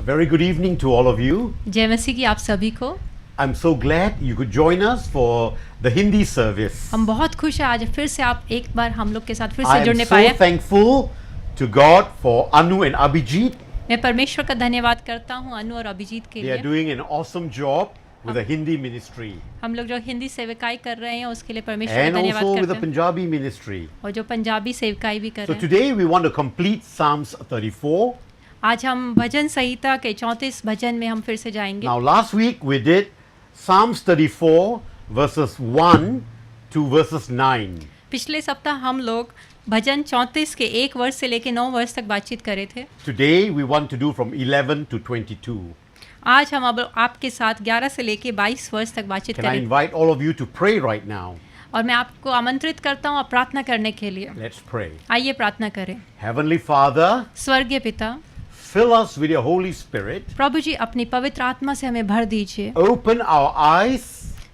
A very good evening to all of you. जय मसीह की आप सभी को। I'm so glad you could join us for the Hindi service. हम बहुत खुश हैं आज फिर से आप एक बार हम लोग के साथ फिर I से am जुड़ने so पाए। thankful to God for Anu and Abhijit. मैं परमेश्वर का धन्यवाद करता हूँ अनु और अभिजीत के They are लिए। doing an awesome job with the Hindi ministry हम लोग जो हिंदी सेवकाई कर रहे हैं उसके लिए परमेश्वर and का धन्यवाद also with the करते हैं Punjabi ministry. और जो पंजाबी सेवकाई भी कर So रहे हैं। today we want to complete Psalms 34. आज हम भजन संहिता के 34 भजन में हम फिर से जाएंगे। Now last week we did Psalms 34 verses 1 to verses 9. पिछले सप्ताह हम लोग भजन 34 के 1 वर्ष से लेकर 9 वर्ष तक बातचीत करे थे। Today we want to do from 11 to 22. आज हम अब आपके साथ 11 से लेकर 22 वर्ष तक बातचीत Can I करेंगे invite all of you to pray right now? और मैं आपको आमंत्रित करता हूँ प्रार्थना करने के लिए। Let's pray. आइए प्रार्थना करें। Heavenly Father, स्वर्गीय पिता, fill us with your Holy Spirit. प्रभु जी अपनी पवित्र आत्मा से हमें भर दीजिए। Open our eyes,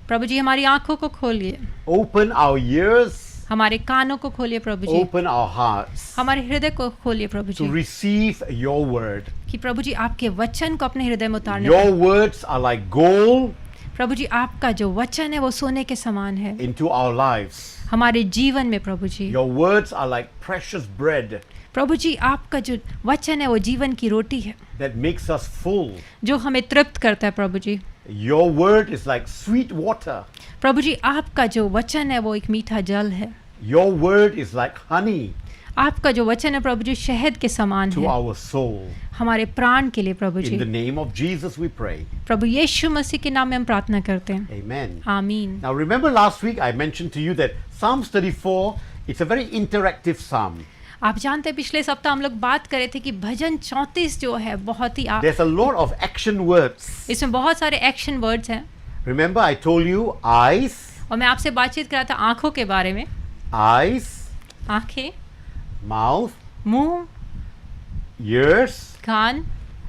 प्रभु जी हमारी आंखों को खोलिए, open our ears, हमारे कानों को खोलिए प्रभु जी, open our hearts हमारे हृदय को खोलिए प्रभु to ji, receive your word. कि प्रभु जी आपके वचन को अपने हृदय में उतारने Your पाएं। words are like gold प्रभु जी आपका जो वचन है वो सोने के समान है into our lives. हमारे जीवन में। प्रभु जी Your words are like precious bread प्रभु जी आपका जो वचन है वो जीवन की रोटी है that makes us full. जो हमें तृप्त करता है। प्रभु जी Your word is like sweet water. प्रभु जी आपका जो वचन है वो एक मीठा जल है। Your word is like honey आपका जो वचन है प्रभु जी शहद के समान to है our soul. हमारे प्राण के लिए। प्रभु In the ji name of Jesus we pray. प्रभु यीशु मसीह के नाम में हम प्रार्थना करते हैं। Amen. आमीन। Now remember last week I mentioned to you that Psalms 34, it's a very interactive psalm. आप जानते हैं पिछले सप्ताह हम लोग बात करे थे कि भजन 34 जो है बहुत ही There's a lot of action words. इसमें बहुत सारे एक्शन वर्ड्स हैं। Remember I told you eyes, और मैं आपसे बातचीत करा था आंखों के बारे में। eyes, आंखें, mouth, मुंह, ears, कान,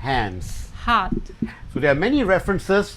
hands. हाथ। So there are many references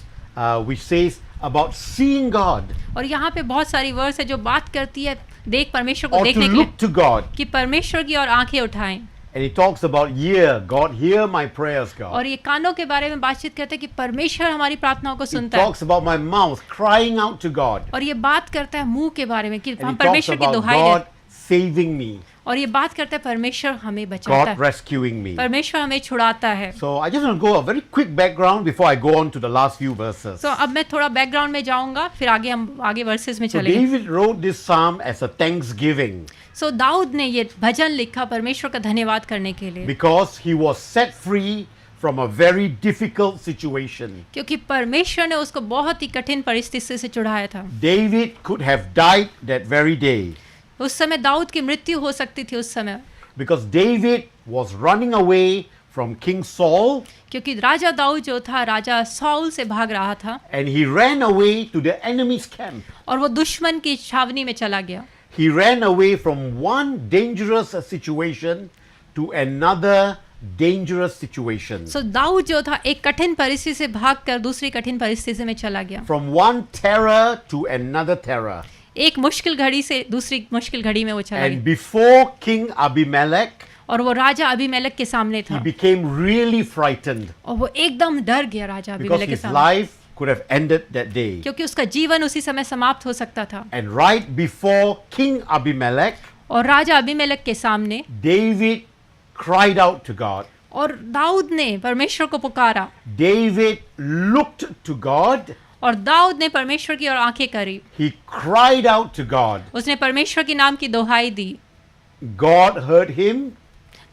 which says about seeing God और यहाँ पे बहुत सारी वर्ड्स है जो बात करती है देख परमेश्वर को or to देखने के लिए look to God. कि परमेश्वर की और आंखें उठाएं। And he talks about ear, God hear my prayers, God. और ये कानों के बारे में बातचीत करते हैं कि परमेश्वर हमारी प्रार्थनाओं को He सुनता है। talks about my mouth crying out to God. और ये बात करता है मुंह के बारे में कि And हम he talks परमेश्वर की about दुहाई God दें। saving me, और ये बात करता है परमेश्वर हमें बचाता God है, rescuing me. परमेश्वर हमें छुड़ाता है। So I just want to go a very quick background before I go on to the last few verses. तो अब मैं थोड़ा बैकग्राउंड में जाऊंगा फिर आगे हम आगे वर्सेस में So चलेंगे। David wrote this psalm as a thanksgiving सो दाऊद ने ये भजन लिखा परमेश्वर का धन्यवाद करने के लिए, because he was set free from a very difficult situation. क्योंकि परमेश्वर ने उसको बहुत ही कठिन परिस्थिति से छुड़ाया था। David could have died that very day उस समय दाऊद की मृत्यु हो सकती थी उस समय, because David was running away from King Saul क्योंकि राजा दाऊद जो था राजा साउल से भाग रहा था and he ran away to the enemy's camp. और वो दुश्मन की छावनी में चला गया। He ran away from one dangerous situation to another dangerous situation. सो दाऊद जो था एक कठिन परिस्थिति से भागकर दूसरी कठिन परिस्थिति में चला गया। From one terror to another terror. एक मुश्किल घड़ी से दूसरी मुश्किल घड़ी में वो चला And गया before King Abimelech, और वो राजा अबीमेलेक के सामने he था became really frightened और वो एकदम डर गया राजा because अबीमेलेक के his सामने, life could have ended that day. क्योंकि उसका जीवन उसी समय समाप्त हो सकता था। And right before King Abimelech, और राजा अबीमेलेक के सामने David cried out to God. और दाऊद ने परमेश्वर को पुकारा David looked to God. और दाऊद ने परमेश्वर की ओर आंखें करी, He cried out to God. उसने परमेश्वर के नाम की दोहाई दी, God heard him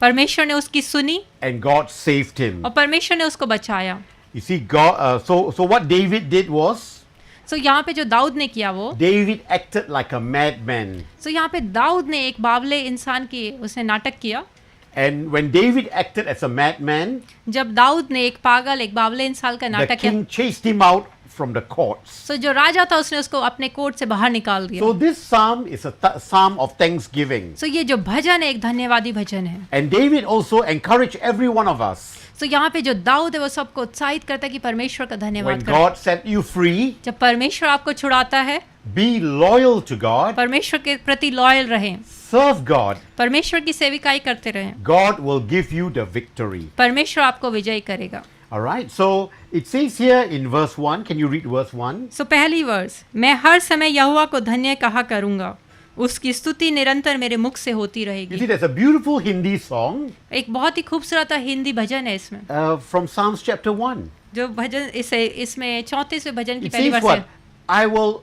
परमेश्वर ने उसकी सुनी and God saved him. और परमेश्वर ने उसको बचाया। You see, God. So what David did was सो यहाँ पे जो दाऊद ने किया वो David acted like a madman. सो यहाँ पे दाऊद ने एक बावले इंसान की उसने नाटक किया। And when David acted as a madman, जब दाऊद ने एक पागल एक बावले इंसान का the नाटक किया, king chased him out from the courts. सो जो राजा था उसने उसको अपने कोर्ट से बाहर निकाल दिया। So this psalm is a psalm of thanksgiving. सो ये जो भजन है एक धन्यवादी भजन है। And David also encouraged every one of us. सो यहाँ पे जो दाऊद है वो सबको उत्साहित करता है कि परमेश्वर का When धन्यवाद करें। God set you free, जब परमेश्वर आपको छुड़ाता है, be loyal to God, परमेश्वर के प्रति लॉयल रहें, serve God. परमेश्वर की सेविकाई करते रहें, God will give you the victory. परमेश्वर आपको विजयी करेगा। All right. So it says here in verse 1, can you read verse 1? सो पहली वर्स, मैं हर समय यहोवा को धन्य कहा करूंगा, उसकी स्तुति निरंतर मेरे मुख से होती You रहेगी। see, there's a beautiful Hindi song एक बहुत ही खूबसूरत हिंदी भजन है इसमें, from Psalms chapter 1. जो भजन इसमें 34वें भजन की It पहली says वर्स what? है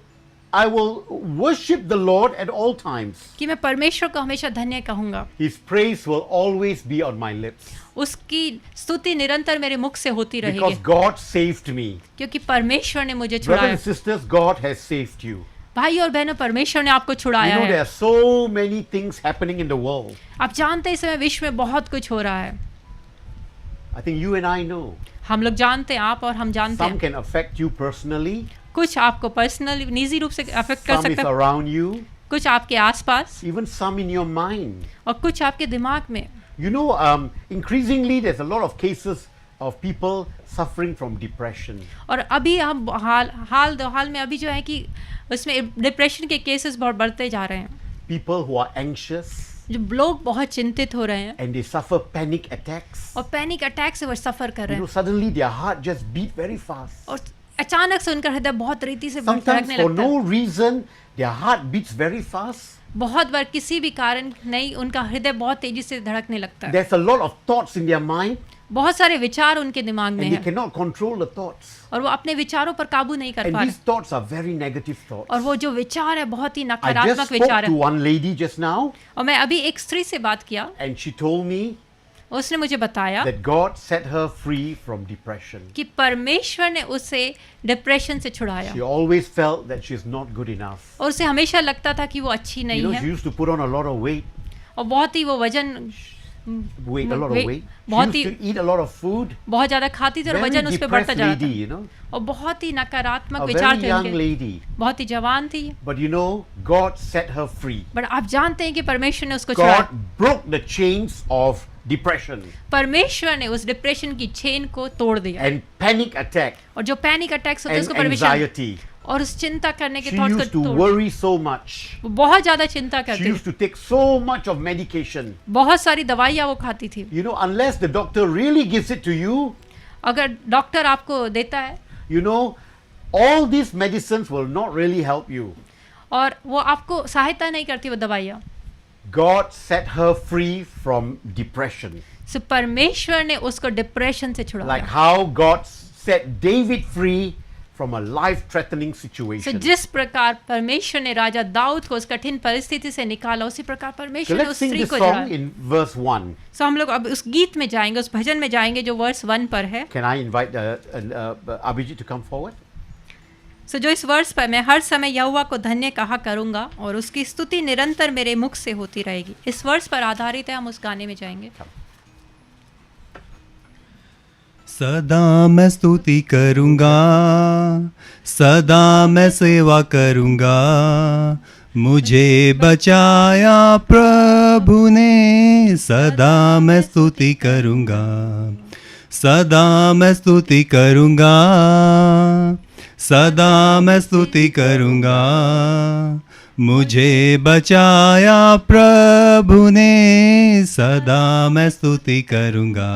I will worship the Lord at all times. कि मैं परमेश्वर को हमेशा धन्य कहूंगा, His praise will always be on my lips उसकी स्तुति निरंतर मेरे मुख से होती because रहेगी, God saved me. क्योंकि परमेश्वर ने मुझे Brothers छुड़ाया। and sisters, God has saved you. भाई और बहनों, परमेश्वर ने आपको You छुड़ाया know, there है। are so many things happening in the world. आप जानते हैं इस समय विश्व में बहुत कुछ हो रहा है। I think you and I know. हम लोग जानते हैं, आप और हम जानते Some हैं, can affect you personally, कुछ आपको पर्सनली निजी रूप से अफेक्ट कर some is सकता है, around you, कुछ आपके आसपास even some in your mind. और कुछ आपके दिमाग में। You know, increasingly there's a lot of cases of people suffering from depression. और अभी हम हाल में अभी जो है कि उसमें डिप्रेशन के केसेस बहुत बढ़ते जा रहे हैं। People who are anxious जो लोग बहुत चिंतित हो रहे हैं and they suffer panic attacks. और पैनिक अटैक से वो सफ़र कर You रहे know, हैं suddenly their heart just beat very fast. और अचानक से उनका हृदय बहुत रीति से Sometimes धड़कने for लगता है। no reason, their heart beats very fast. बहुत बार किसी भी कारण नहीं उनका हृदय बहुत तेजी से धड़कने लगता है। There's a lot of thoughts in their mind बहुत सारे विचार उनके दिमाग में and they है cannot control the thoughts. और वो अपने विचारों पर काबू नहीं कर And पा these रहे, thoughts are very negative thoughts. और वो जो विचार है बहुत ही I just नकारात्मक spoke विचार to है। one lady just now और मैं अभी एक स्त्री से बात किया, and she told me उसने मुझे बताया that God set her free from depression. कि परमेश्वर ने उसे डिप्रेशन से छुड़ाया She always felt that she's not good enough. और उसे हमेशा लगता था कि वो अच्छी You नहीं know, she है used to put on a lot of weight, और बहुत ही वो वजन a lot of Weight. weight. She बहुत used to eat a lot of food. बहुत ज्यादा खाती थी और Very वजन उस पर बढ़ता depressed जा रहा lady, था you know, और बहुत ही नकारात्मक a विचार very थे young उनके, lady. बहुत ही जवान थी। But you know, God set her free. But आप जानते हैं कि परमेश्वर ने उसको छुड़ाया, God broke the chains of depression परमेश्वर ने उस डिप्रेशन की चेन को तोड़ दिया and panic attack और जो पैनिक अटैक्स होते हैं and उसको परमेश्वर anxiety. और उस चिंता करने के She थॉट्स used को to तोड़, worry so much. वो बहुत ज्यादा चिंता She करती used थी, to take so much of medication. बहुत सारी दवाइयाँ वो खाती थी। You know, unless the doctor really gives it to you, अगर डॉक्टर आपको देता है you know, all these medicines will not really help you. और वो आपको सहायता नहीं करती वो दवाइयाँ, God set her free from depression. सो परमेश्वर ने उसको डिप्रेशन से Like छुड़ाया। how God set David free from a life-threatening so situation. जिस प्रकार परमेश्वर ने राजा दाऊद को उस कठिन परिस्थिति से निकाला, उसी प्रकार So परमेश्वर ने let's उस sing स्त्री this को song छुड़ाया। in verse 1. सो हम लोग अब उस गीत में जाएंगे, उस भजन में जाएंगे जो वर्स 1 पर है। Can I invite Abhijit to come forward? सो जो इस वर्ष पर, मैं हर समय यहोवा को धन्य कहा करूंगा और उसकी स्तुति निरंतर मेरे मुख से होती रहेगी, इस वर्ष पर आधारित है, हम उस गाने में जाएंगे। सदा मैं स्तुति करूँगा, सदा मैं सेवा करूँगा, मुझे बचाया प्रभु ने, सदा मैं स्तुति करूँगा, सदा मैं स्तुति करूँगा, सदा मैं स्तुति करूँगा, मुझे बचाया प्रभु ने, सदा मैं स्तुति करूँगा।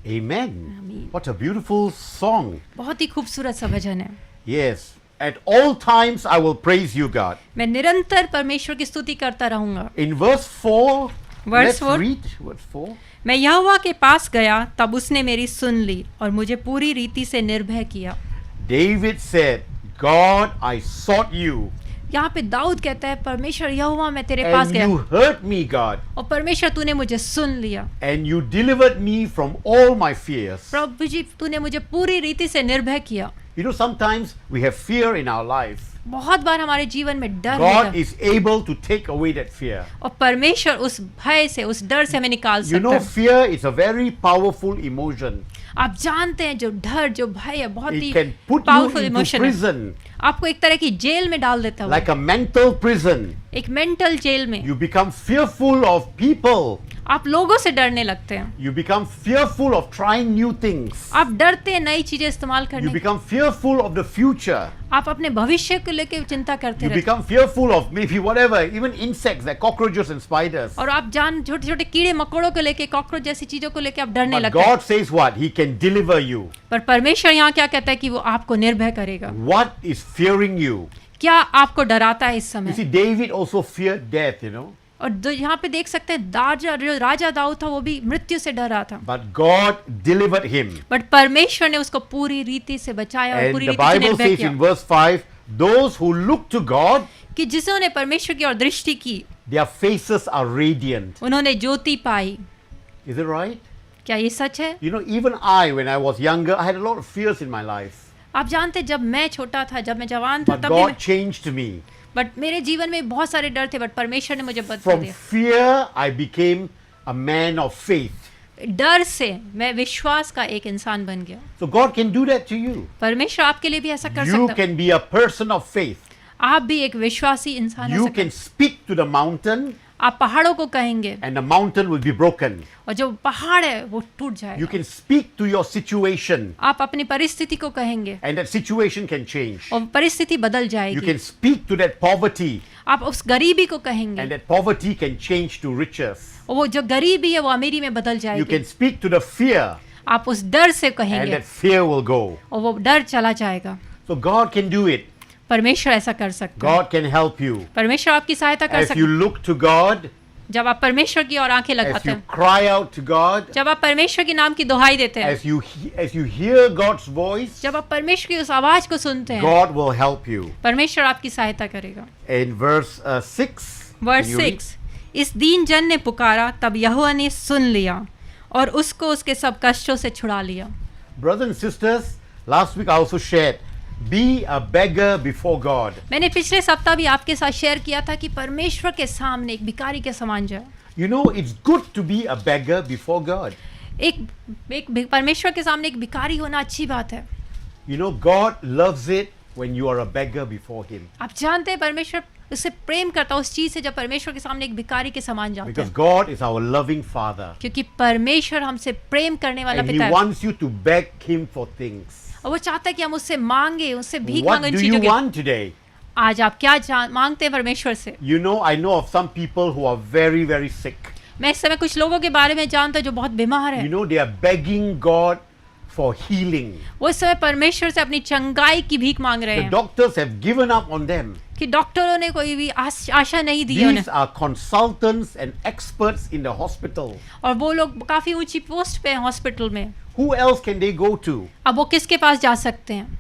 Amen. Amen. What a beautiful song. बहुत ही खूबसूरत सा भजन है। Yes. At all times I will praise you, God. मैं निरंतर परमेश्वर की स्तुति करता रहूंगा। In verse 4, Verse let's 4. read verse 4. मैं यहोवा के पास गया, तब उसने मेरी सुन ली और मुझे पूरी रीति से निर्भय किया। David said, God, I sought you यहाँ पे दाऊद कहता है, परमेश्वर यहोवा मैं तेरे पास and गया you heard me, God, और परमेश्वर तूने मुझे सुन लिया। and you delivered me from all my fears. प्रभु जी तूने मुझे पूरी रीति से निर्भय किया। You know, sometimes we have fear in our life. बहुत बार हमारे जीवन में डर God होता है is able to take away that fear. और परमेश्वर उस भय से, उस डर से हमें निकाल You सकता know, है। fear is a very powerful emotion. आप जानते हैं जो डर, जो भय है, बहुत It he can put you powerful into emotion है। prison, आपको एक तरह की जेल में डाल देता है, like a mental prison. एक मेंटल जेल में। You become fearful of people. आप लोगों से डरने लगते हैं, You become fearful of trying new things. आप डरते हैं नई चीजें इस्तेमाल You करने की, become fearful of the future. आप अपने भविष्य को लेकर चिंता करते You रहते हैं, become fearful of maybe whatever, even insects like cockroaches and spiders. और आप छोटे छोटे कीड़े मकोड़ों को लेके, कॉकरोच जैसी चीजों को लेके आप डरने But लगते हैं। God says what? He can deliver you. पर परमेश्वर यहाँ क्या कहता है कि वो आपको निर्भय करेगा। What is fearing you? क्या आपको डराता है इस You समय? see, David also feared death, you know. और यहाँ पे देख सकते हैं जो राजा दाऊद था वो भी मृत्यु से डर रहा था, But God delivered him. But परमेश्वर ने उसको पूरी रीति से बचाया और And पूरी the रीति से Bible निर्भय says in किया verse 5, those who look to God, कि जिन्होंने परमेश्वर की ओर दृष्टि की their faces are radiant. उन्होंने ज्योति पाई। Is it right? क्या ये सच है? You know, even I, when I was younger, I had a lot of fears in my life. आप जानते जब मैं छोटा था, जब मैं जवान था, But तब भी God changed me. बट मेरे जीवन में बहुत सारे डर थे, बट परमेश्वर ने मुझे बदल From दिया। fear, I became a man of faith. डर से मैं विश्वास का एक इंसान बन गया। So God can do that to you. परमेश्वर आपके लिए भी ऐसा कर You सकता है। can be a person of faith. आप भी एक विश्वासी इंसान हो You सकते can हैं। speak to the mountain आप पहाड़ों को कहेंगे and the mountain will be broken. और जो पहाड़ है वो टूट You जाएगा। can speak to your situation आप अपनी परिस्थिति को कहेंगे and that situation can change. और परिस्थिति बदल You जाएगी। can speak to that poverty आप उस गरीबी को कहेंगे and that poverty can change to riches. और वो जो गरीबी है वो अमीरी में बदल You जाएगी। can speak to the fear आप उस डर से and कहेंगे that fear will go. और वो डर चला जाएगा। So God can do it. परमेश्वर ऐसा कर सकता है। God can help you. परमेश्वर आपकी सहायता कर As सकता you है। look to God, जब आप परमेश्वर की ओर आंखें as लगाते you हैं, cry out to God, जब आप परमेश्वर के नाम की दुहाई देते हैं, as you hear God's voice, जब आप परमेश्वर की उस आवाज को सुनते हैं, God will help you. परमेश्वर आपकी सहायता करेगा। In verse 6, verse can you read? 6, इस दीन जन ने पुकारा, तब यहोवा ने सुन लिया और उसको उसके सब कष्टों से छुड़ा लिया। Brothers and sisters, last week I also shared, be a beggar before God. मैंने पिछले सप्ताह भी आपके साथ शेयर किया था कि परमेश्वर के सामने एक भिखारी के समान जाओ। You know, it's good to be a beggar before God. एक परमेश्वर के सामने एक भिखारी होना अच्छी बात है। You know, God loves it when you are a beggar before Him. आप जानते हैं परमेश्वर उससे प्रेम करता है उस चीज से जब परमेश्वर के सामने एक भिखारी के समान जाते Because हैं, God is our loving Father. क्योंकि परमेश्वर हमसे प्रेम करने वाला And He पिता है wants you to beg Him for things. और वो चाहता है कि हम उससे मांगे, उससे भीख What मांगे उन do चीजों you के। want today? आज आप क्या मांगते हैं परमेश्वर से? You know, I know of some people who are very, very sick. मैं इस समय कुछ लोगों के बारे में जानता हूं जो बहुत बीमार You है। know, they are begging God for healing. वो इस समय परमेश्वर से अपनी चंगाई की भीख मांग रहे The हैं doctors have given up on them. कि डॉक्टरों ने कोई भी आशा नहीं दी है उन्हें, These are consultants and experts in the hospital. और वो लोग काफी ऊंची पोस्ट पे हैं हॉस्पिटल में। Who else can they go to? अब वो किसके पास जा सकते हैं?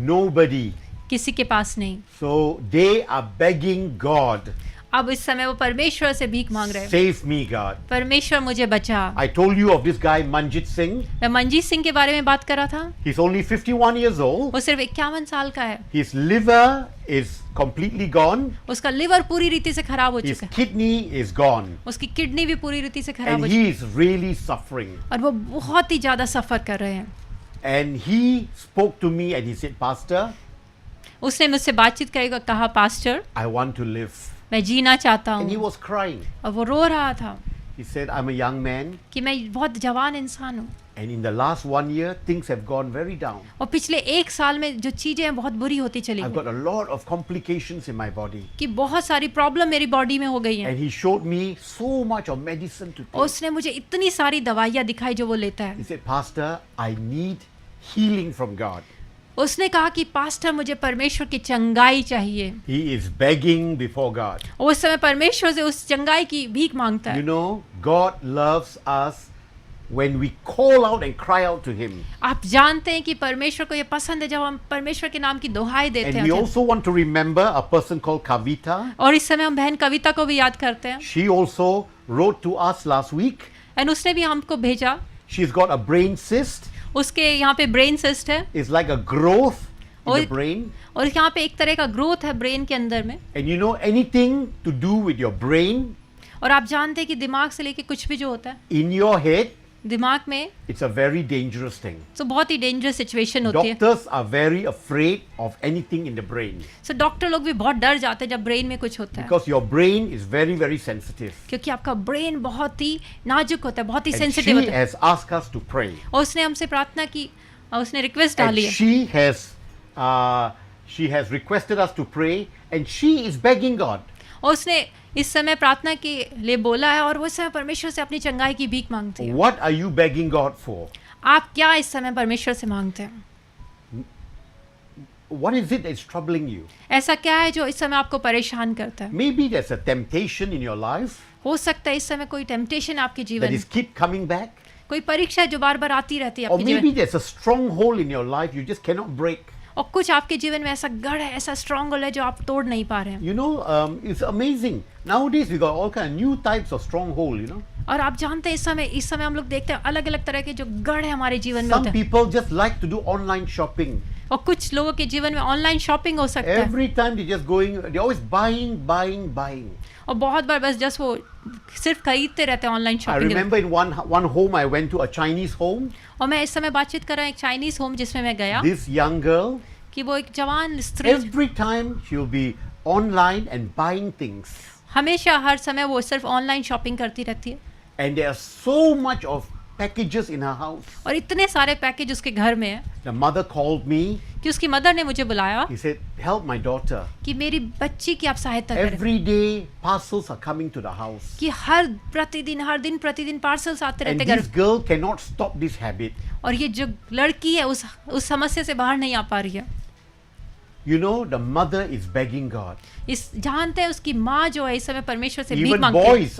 Nobody. किसी के पास नहीं। So they are begging God, अब इस समय वो परमेश्वर से भीख मांग रहे हैं, save me, God. परमेश्वर मुझे बचा। I told you of this guy Manjit Singh. मैं मंजीत सिंह के बारे में बात कर रहा था। He's only 51 years old. वो सिर्फ 51 साल का है। His liver is completely gone. उसका लिवर पूरी रीति से खराब हो His चुका है, kidney is gone. उसकी किडनी भी पूरी रीति से खराब And हो he चुकी is really suffering. है और वो बहुत ही ज्यादा सफर कर रहे हैं। And he spoke to me and he said, Pastor, उसने मुझसे बातचीत करेगा, कहा pastor I want to live. मैं जीना चाहता And he हूँ। was crying. और वो रो रहा था He said, I'm a young man. कि मैं बहुत जवान इंसान हूँ And in the last 1 year, things have gone very down. और पिछले 1 साल में जो चीजें हैं बहुत बुरी होती चली I've गई, got a lot of complications in my body. कि बहुत सारी प्रॉब्लम मेरी बॉडी में हो गई हैं। And he showed me so much of medicine to और take. उसने मुझे इतनी सारी दवाइयाँ दिखाई जो वो लेता है। He said, Pastor, I need healing from God. उसने कहा कि पास्टर मुझे परमेश्वर की चंगाई चाहिए। He is begging before God. और उस समय परमेश्वर से उस चंगाई की भीख मांगता You है। know, God loves us when we call out and cry out to Him. आप जानते हैं कि परमेश्वर को ये पसंद है जब हम परमेश्वर के नाम की दुहाई देते And we हैं। also want to remember a person called Kavita. और इस समय हम बहन कविता को भी याद करते हैं। She also wrote to us last week. And उसने भी हमको भेजा। She's got a brain cyst. उसके यहाँ पे ब्रेन सिस्ट है It's like a growth in और the brain. और यहाँ पे एक तरह का ग्रोथ है ब्रेन के अंदर में। And you know, anything to do with your brain, और आप जानते हैं कि दिमाग से लेके कुछ भी जो होता है in your head, दिमाग में, it's a very dangerous thing. तो बहुत ही डेंजरस सिचुएशन होती है। Doctors are very afraid of anything in the brain so doctor लोग भी बहुत डर जाते हैं जब ब्रेन में कुछ होता है, because your brain is very, very sensitive. क्योंकि आपका ब्रेन बहुत ही नाजुक होता है, बहुत ही And सेंसिटिव she होता है। has asked us to pray. और उसने हमसे प्रार्थना की और उसने रिक्वेस्ट And डाली है, she has requested us to pray, and she is begging God. और उसने इस समय प्रार्थना के लिए बोला है और वो इस समय परमेश्वर से अपनी चंगाई की भीख मांगती है। What are you begging God for? आप क्या इस समय परमेश्वर से मांगते हैं? What is it that's troubling you? ऐसा क्या है जो इस समय आपको परेशान करता है? Maybe there's a temptation in your life हो सकता है इस समय कोई टेम्पटेशन आपके that जीवन में, is keep coming back, कोई परीक्षा है जो बार बार आती रहती है or आपके maybe जीवन, there's a stronghold in your life you just cannot break. और कुछ आपके जीवन में ऐसा गढ़ है, ऐसा स्ट्रॉन्ग होल है जो आप तोड़ नहीं पा रहे हैं। You know, it's amazing. Nowadays we got all kind of new types of stronghold, you know. और आप जानते हैं इस समय हम लोग देखते हैं अलग अलग तरह के जो गढ़ है हमारे जीवन में Some होते हैं, people just like to do online shopping. और कुछ लोगों के जीवन में ऑनलाइन शॉपिंग हो सकता है, Every time they're just going, they're always buying. और बहुत बार बस जस्ट वो सिर्फ खरीदते रहते हैं online I shopping. remember in one home I went to, a Chinese home. और मैं इस समय बातचीत कर रहा हूँ एक चाइनीज होम जिसमें मैं गया, This young girl, कि वो एक जवान स्त्री every time she'll be online and buying things. हमेशा हर समय वो सिर्फ ऑनलाइन शॉपिंग करती रहती है, And there are so much of packages in her house. और इतने सारे पैकेज उसके घर में है The mother called me. कि उसकी मदर ने मुझे बुलाया He said, help my daughter. कि मेरी बच्ची की आप सहायता करें, Every day parcels are coming to the होuse. कि हर दिन प्रतिदिन पार्सल्स आते And रहते घर, this girl cannot stop this habit. और ये जो लड़की है उस समस्या से बाहर नहीं आ पा रही है। You know, the mother is begging God. इस जानते हैं उसकी माँ जो है इस समय परमेश्वर से भीख Even मांगती है। boys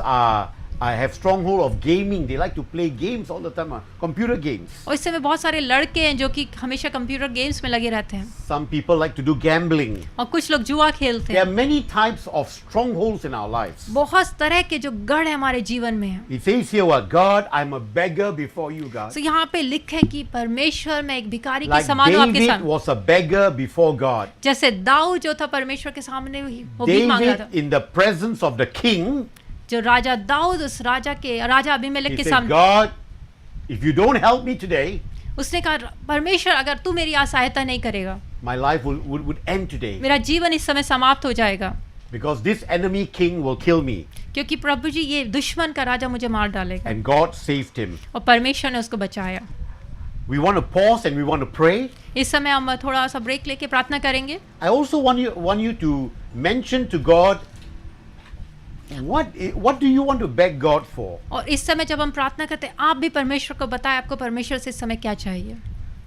I have stronghold of gaming. They like to play games all the time, computer games. और इस समय बहुत सारे लड़के हैं जो कि हमेशा कंप्यूटर गेम्स में लगे रहते हैं, Some people like to do gambling. और कुछ लोग जुआ खेलते There हैं। are many types of strongholds in our lives. बहुत तरह के जो गढ़ है हमारे जीवन में है। It says here, well, God, I'm a beggar before you, God. तो यहाँ पे लिखे कि परमेश्वर में एक भिखारी के Like समान हूँ आपके David सामने। was a beggar before God. जैसे दाऊद जो था परमेश्वर के सामने वो भीख मांग रहा था, David, in the presence of the king, जो राजा दाऊद उस राजा अबीमेलेक he के said, सामने, God, if you don't help me today, उसने कहा परमेश्वर अगर तू मेरी सहायता नहीं करेगा my life would end today. मेरा जीवन इस समय समाप्त हो जाएगा, Because this enemy king will kill me. क्योंकि प्रभु जी ये दुश्मन का राजा मुझे मार डालेगा। And God saved him. और परमेश्वर ने उसको बचाया। We want to pause and we want to pray. इस समय हम थोड़ा सा ब्रेक लेके प्रार्थना करेंगे। I also want you to mention to God, what do you want to beg God for? और इस समय जब हम प्रार्थना करते हैं आप भी परमेश्वर को बताएं आपको परमेश्वर से इस समय क्या चाहिए।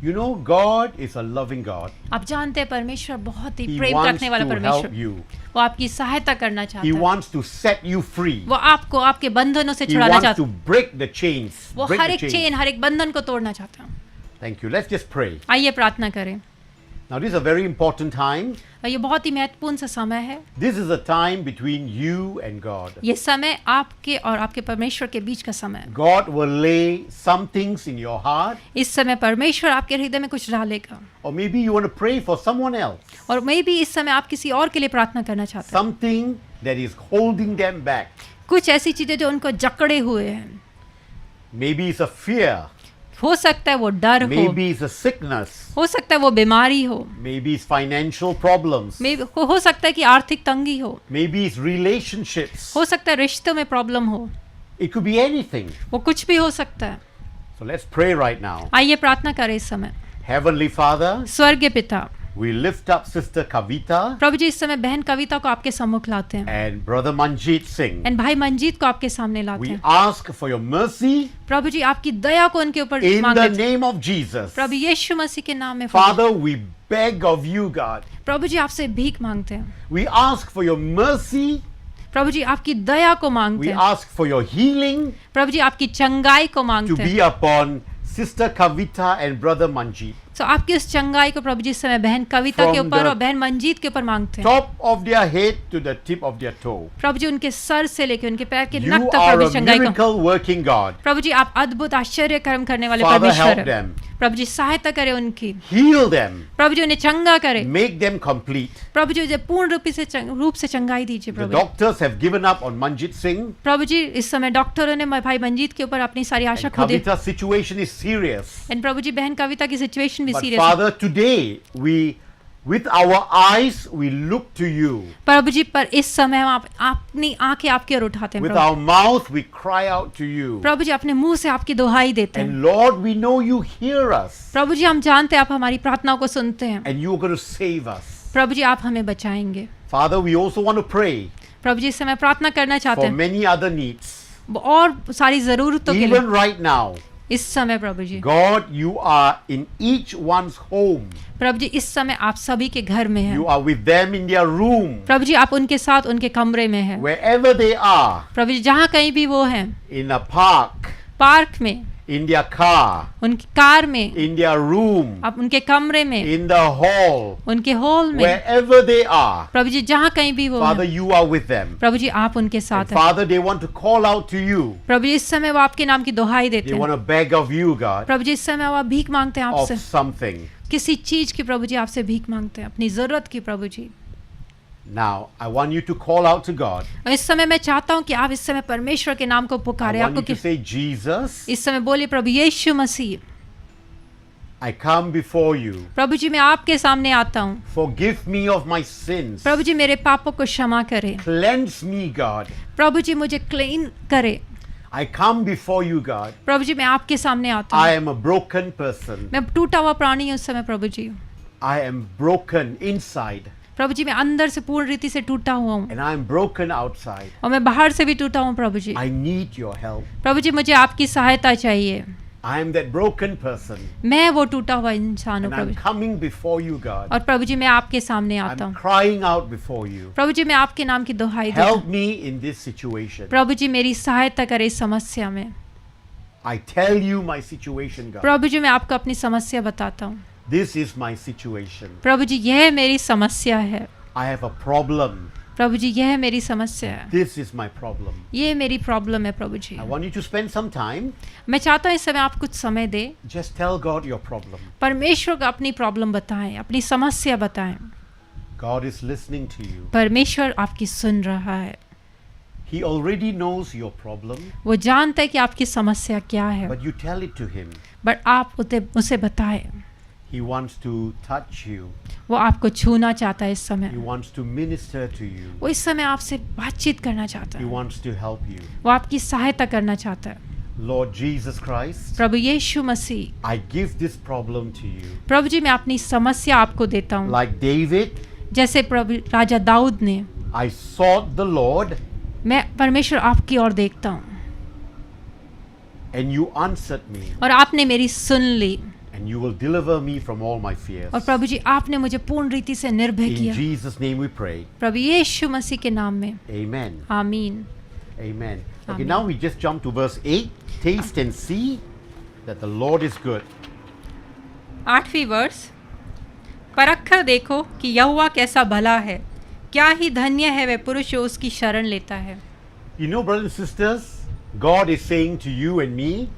You know, God is a loving God. आप जानते हैं परमेश्वर बहुत ही He प्रेम wants रखने वाला to परमेश्वर, help you. वो आपकी सहायता करना He चाहता है, wants to set you free. वो आपको आपके बंधनों से He छुड़ाना wants चाहता to है, break the chains. वो Break हर the एक chains. चेन हर एक बंधन को तोड़ना चाहता है। Thank you. Let's just pray. आइए प्रार्थना करें। Now, this is a very important time. और ये बहुत ही महत्वपूर्ण सा समय है। This is a time between you and God. ये समय आपके और आपके परमेश्वर के बीच का समय है। God will lay some things in your heart, इस समय परमेश्वर आपके हृदय में कुछ डालेगा, or maybe you want to pray for someone else. और मैं भी इस समय आप किसी और के लिए प्रार्थना करना चाहते हैं। Something that is holding them back. कुछ ऐसी चीजें जो उनको जकड़े हुए हैं, Maybe it's a fear. हो सकता है वो डर हो, Maybe it's a sickness. हो सकता है वो बीमारी हो, Maybe it's financial problems. हो सकता है कि आर्थिक तंगी हो, Maybe it's relationships. हो सकता है रिश्तों में प्रॉब्लम हो, It could be anything. वो कुछ भी हो सकता है। So let's pray right now. आइए प्रार्थना करें इस समय। Heavenly Father, स्वर्गीय पिता, we lift up Sister Kavita प्रभु जी इस समय बहन कविता को आपके सम्मुख लाते हैं, and Brother Manjeet Singh. And भाई मंजीत को आपके सामने लाते We हैं। ask for your mercy प्रभु जी आपकी दया को उनके ऊपर in मांगते the हैं। name of Jesus. प्रभु यीशु मसीह के नाम में Father, we beg of you, God. प्रभु जी आपसे भीख मांगते हैं। We ask for your mercy. प्रभु जी आपकी दया को मांगते We हैं। ask for your healing प्रभु जी आपकी चंगाई को to मांगते be हैं। upon Sister Kavita and Brother Manjeet. तो आपकी उस चंगाई को प्रभु जी इस समय बहन कविता के From ऊपर the और बहन मंजीत के ऊपर मांगते हैं। Top of their head to the tip of their toe. प्रभु जी उनके सर से लेकर उनके पैर के You नख तक are प्रभु a जी चंगाई को। miracle working God. प्रभु जी आप अद्भुत आश्चर्य कर्म करने वाले Father, परमेश्वर help हैं। them. प्रभु जी सहायता करे उनकी, heal them, प्रभु जी उन्हें चंगा करे, make them complete. प्रभु जी उन्हें पूर्ण रूप से चंगाई दीजिए The Prabhu ji. doctors have given up on Manjit Singh, प्रभु जी इस समय डॉक्टरों ने भाई मंजीत के ऊपर अपनी सारी आशा and खो दी। Kavita's situation is serious. And प्रभु जी बहन कविता की सिचुएशन भी But सीरियस है। Father, today with our eyes we look to you. प्रभु जी पर इस समय हम अपनी आंखें आपकी ओर उठाते हैं With Prabhu. our mouth we cry out to you. प्रभु जी अपने मुंह से आपकी दुहाई देते हैं। And Lord, we know you hear us प्रभु जी हम जानते हैं आप हमारी प्रार्थनाओं को सुनते हैं। and you are going to save us. प्रभु जी आप हमें बचाएंगे। Father, we also want to pray प्रभु जी इस समय प्रार्थना करना चाहते for हैं many other needs. और सारी जरूरतों के लिए Even right now, इस समय प्रभु जी। God, you are in each one's home. प्रभु जी इस समय आप सभी के घर में हैं। You are with them in their room, प्रभु जी आप उनके साथ उनके कमरे में हैं। wherever they are, प्रभु जी जहाँ कहीं भी वो हैं, in a park, पार्क में, in their car, उनकी कार में, in their room, आप उनके कमरे में, in the hall, उनके हॉल में, wherever they are. प्रभु जी जहाँ कहीं भी वो Father, हैं, you are with them. प्रभु जी आप उनके And साथ हैं। Father, they want to call out to you. प्रभु जी इस समय वो आपके नाम की दुहाई देते They want हैं। to beg of you, God, प्रभु जी इस समय वो भीख मांगते हैं of आपसे, something. किसी चीज की प्रभु जी आपसे भीख मांगते हैं, अपनी जरूरत की प्रभु जी। Now, I want you to call out to God. और इस समय मैं चाहता हूँ कि आप इस समय परमेश्वर के नाम को I पुकारें। want आपको you to say, Jesus, इस समय बोलिए प्रभु यीशु मसीह, I come before you. प्रभु जी मैं आपके सामने आता हूँ। Forgive me of my sins. प्रभु जी मेरे पापों को क्षमा करें। Cleanse me, God. प्रभु जी मुझे क्लीन करें। I come before you, God. प्रभु जी मैं आपके सामने आता I हूँ। am a broken person. मैं टूटा हुआ प्राणी हूँ इस समय प्रभु जी। I am broken inside प्रभु जी मैं अंदर से पूर्ण रीति से टूटा हुआ हूँ and I am broken outside. और मैं बाहर से भी टूटा हूँ प्रभु जी। I need your help. प्रभु जी मुझे आपकी सहायता चाहिए। I am that broken person मैं वो टूटा हुआ इंसान हूँ and Prabhu I'm ji. coming before you, God. और प्रभु जी मैं आपके सामने आता I'm हूँ। crying out before you. प्रभु जी मैं आपके नाम की दुहाई देता Help हूँ। me in this situation. प्रभु जी मेरी सहायता करे इस समस्या में। I tell you my situation, God. प्रभु जी मैं आपको अपनी समस्या बताता हूँ। This is my situation. प्रभु जी यह मेरी समस्या है। I have a problem. प्रभु जी यह मेरी समस्या है। This is my problem. ये मेरी प्रॉब्लम है प्रभु जी। I want you to spend some time. मैं चाहता हूँ इस समय आप कुछ समय दें, Just tell God your problem. परमेश्वर को अपनी प्रॉब्लम बताएं, अपनी समस्या बताएं। God is listening to you. परमेश्वर आपकी सुन रहा है। He already knows your problem, वो जानता है कि आपकी समस्या क्या है, but you tell it to him. But आप उसे बताएं। He wants to touch you. वो आपको छूना चाहता है इस He समय। wants to minister to you. वो इस समय आपसे बातचीत करना चाहता He है। wants to help you. वो आपकी सहायता करना चाहता है। Lord Jesus Christ, Prabhu Yeshu Masih, I give this problem to you. प्रभु जी मैं अपनी समस्या आपको देता हूँ। Like David, जैसे प्रभु राजा दाऊद ने, I sought the Lord मैं परमेश्वर आपकी ओर देखता हूँ and you answered me, और आपने मेरी सुन ली and you will deliver me from all my fears. और प्रभु जी आपने मुझे पूर्ण रीति से निर्भय In किया। Jesus' name we pray. प्रभु यीशु मसीह के नाम में Amen. आमीन। Amen. Okay, Amen. now we just jump to verse 8. Taste and see that the Lord is good. 8वीं वर्ष, परख कर देखो कि यहोवा कैसा भला है, क्या ही धन्य है वह पुरुष जो उसकी शरण लेता है। You know, brothers and sisters, God is saying to you and me,